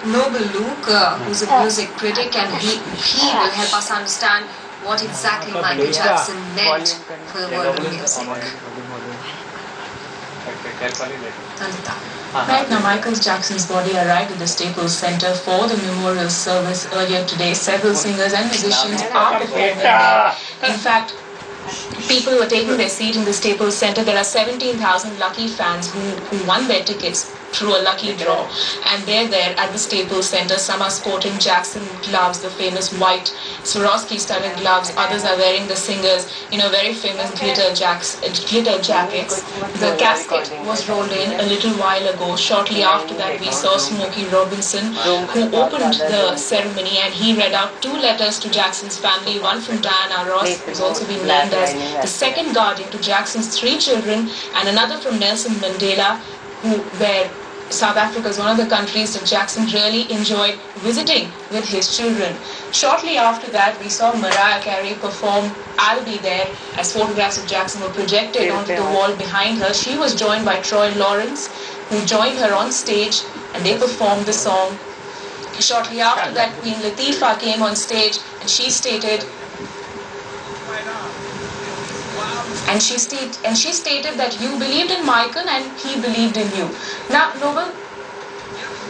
Noble Luke, who's a music critic, and he will help us understand what exactly Michael Jackson meant for the world of music. Right now, Michael Jackson's body arrived at the Staples Center for the memorial service earlier today. Several singers and musicians are performing there. In fact, people who are taking their seat in the Staples Center, there are 17,000 lucky fans who won their tickets through a lucky draw. And they're there at the Staples Center. Some are sporting Jackson gloves, the famous white Swarovski-studded gloves. Others are wearing the singers, very famous glitter jackets. The casket was rolled in a little while ago. Shortly after that, we saw Smokey Robinson, who opened the ceremony, and he read out 2 letters to Jackson's family, one from Diana Ross, who's also been named as the second guardian to Jackson's 3 children, and another from Nelson Mandela, where South Africa is one of the countries that Jackson really enjoyed visiting with his children. Shortly after that, we saw Mariah Carey perform I'll Be There, as photographs of Jackson were projected onto the wall behind her. She was joined by Troy Lawrence, who joined her on stage, and they performed the song. Shortly after that, Queen Latifah came on stage, and she stated that you believed in Michael and he believed in you. Now, Noble,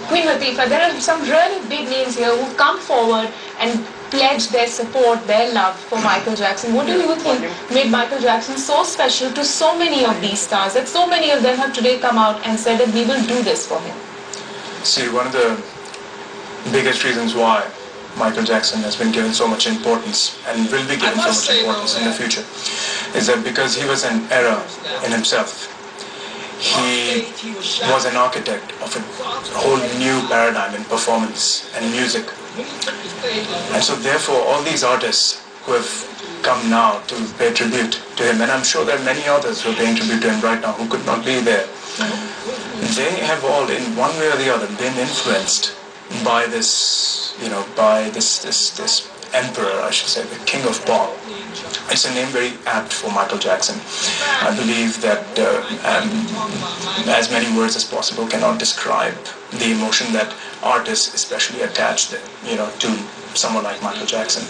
Queen Latifah, there are some really big names here who've come forward and pledged their support, their love for Michael Jackson. What do you think made Michael Jackson so special to so many of these stars, that so many of them have today come out and said that we will do this for him? See, one of the biggest reasons why Michael Jackson has been given so much importance and will be given so much importance in the future is that because he was an era in himself. He was an architect of a whole new paradigm in performance and music. And so therefore all these artists who have come now to pay tribute to him, and I'm sure there are many others who are paying tribute to him right now who could not be there, they have all in one way or the other been influenced by this, by this emperor, I should say, the king of pop. It's a name very apt for Michael Jackson. I believe that as many words as possible cannot describe the emotion that artists especially attach, to someone like Michael Jackson.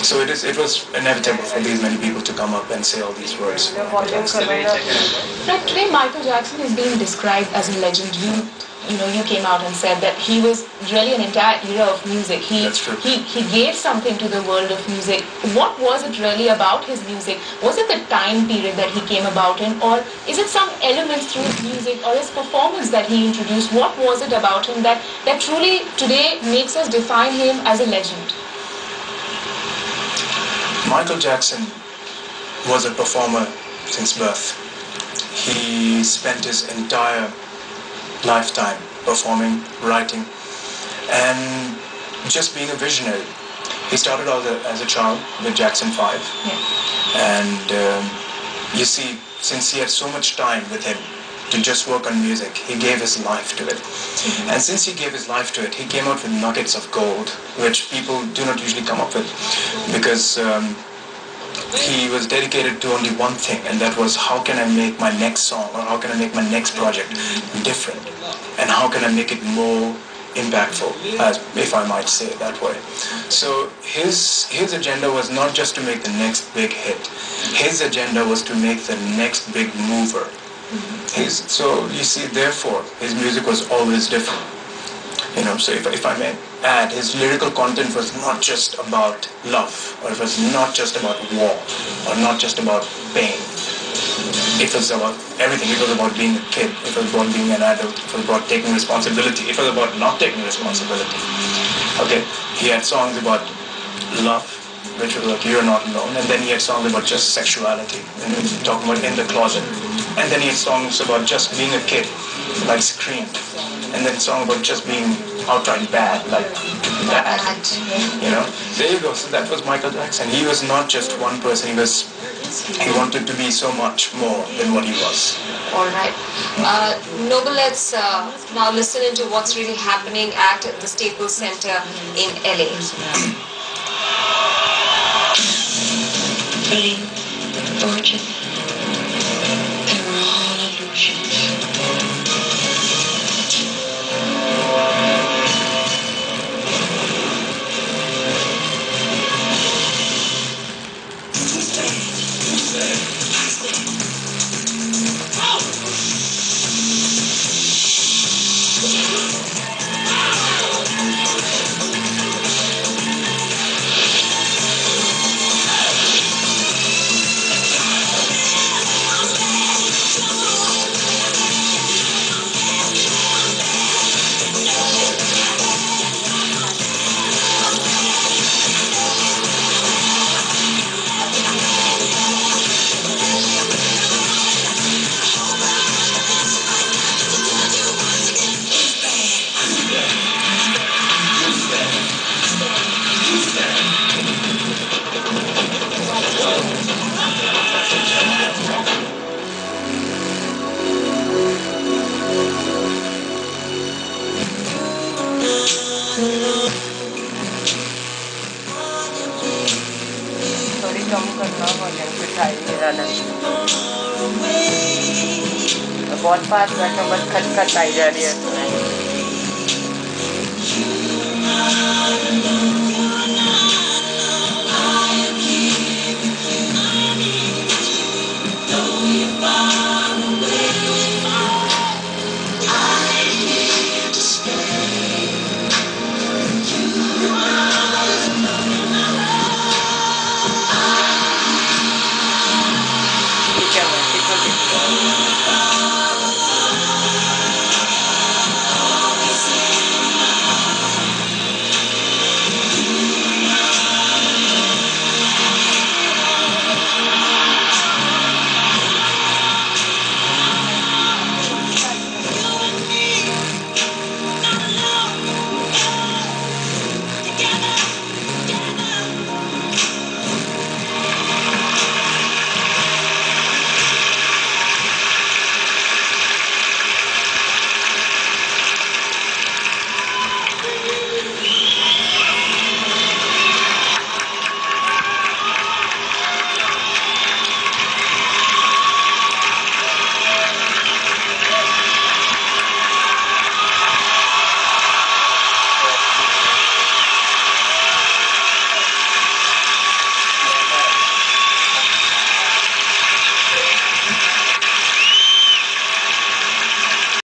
So it was inevitable for these many people to come up and say all these words. Now, today Michael Jackson is being described as a legend. You came out and said that he was really an entire era of music. That's true. He gave something to the world of music. What was it really about his music? Was it the time period that he came about in, or is it some elements through his music or his performance that he introduced? What was it about him that truly today makes us define him as a legend? Michael Jackson was a performer since birth. He spent his entire lifetime performing, writing, and just being a visionary. He started out as a child with Jackson 5, and you see, since he had so much time with him to just work on music, he gave his life to it. And since he gave his life to it, he came out with nuggets of gold, which people do not usually come up with, because he was dedicated to only one thing, and that was, how can I make my next song, or how can I make my next project different, and how can I make it more impactful, if I might say it that way. So his agenda was not just to make the next big hit. His agenda was to make the next big mover. So you see, therefore, his music was always different. So if I may add, his lyrical content was not just about love, or it was not just about war, or not just about pain. It was about everything. It was about being a kid. It was about being an adult. It was about taking responsibility. It was about not taking responsibility. Okay, he had songs about love, which was like You're Not Alone, and then he had songs about just sexuality, and talking about in the closet. And then he had songs about just being a kid, like Scream. And then a song about just being outright bad, like that. There you go. So that was Michael Jackson. He was not just one person. He wanted to be so much more than what he was. All right. Noble, let's now listen into what's really happening at the Staples Center in LA. Believe, fortune, they were all illusions. दिखाई दे रहा था। बहुत fast बैठा बस खट खट आई जा रही है।